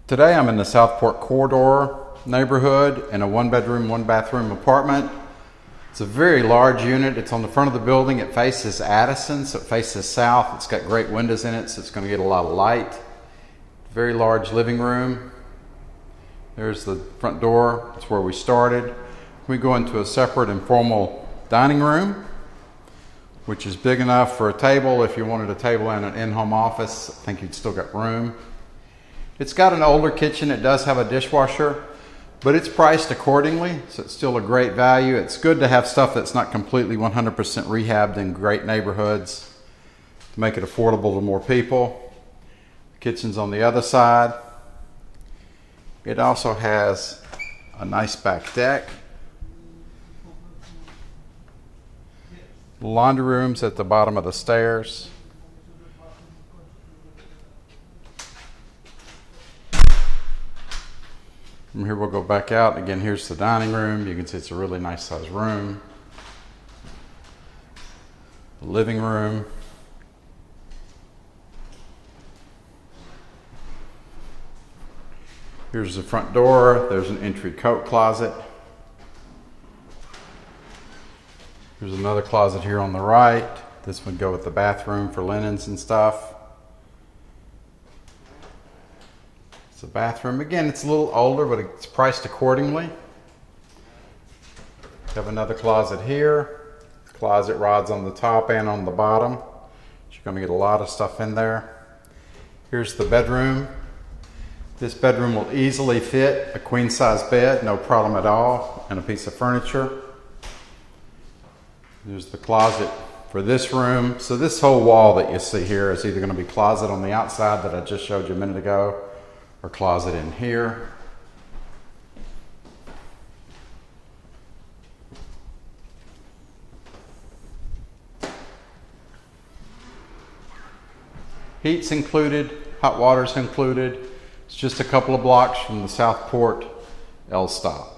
Today I'm in the Southport Corridor neighborhood in a 1-bedroom, 1-bathroom apartment. It's a very large unit. It's on the front of the building. It faces Addison, so it faces south. It's got great windows in it, so it's going to get a lot of light. Very large living room. There's the front door. That's where we started. We go into a separate informal dining room, which is big enough for a table. If you wanted a table in an in-home office, I think you'd still got room. It's got an older kitchen. It does have a dishwasher, but it's priced accordingly, so it's still a great value. It's good to have stuff that's not completely 100% rehabbed in great neighborhoods to make it affordable to more people. The kitchen's on the other side. It also has a nice back deck. Laundry room's at the bottom of the stairs. From here we'll go back out. Again, here's the dining room. You can see it's a really nice sized room. The living room. Here's the front door. There's an entry coat closet. There's another closet here on the right. This would go with the bathroom for linens and stuff. It's a bathroom. Again, it's a little older, but it's priced accordingly. Have another closet here. Closet rods on the top and on the bottom. You're going to get a lot of stuff in there. Here's the bedroom. This bedroom will easily fit a queen size bed, no problem at all, and a piece of furniture. There's the closet for this room. So this whole wall that you see here is either going to be closet on the outside that I just showed you a minute ago, or closet in here. Heat's included, hot water's included. It's just a couple of blocks from the Southport L stop.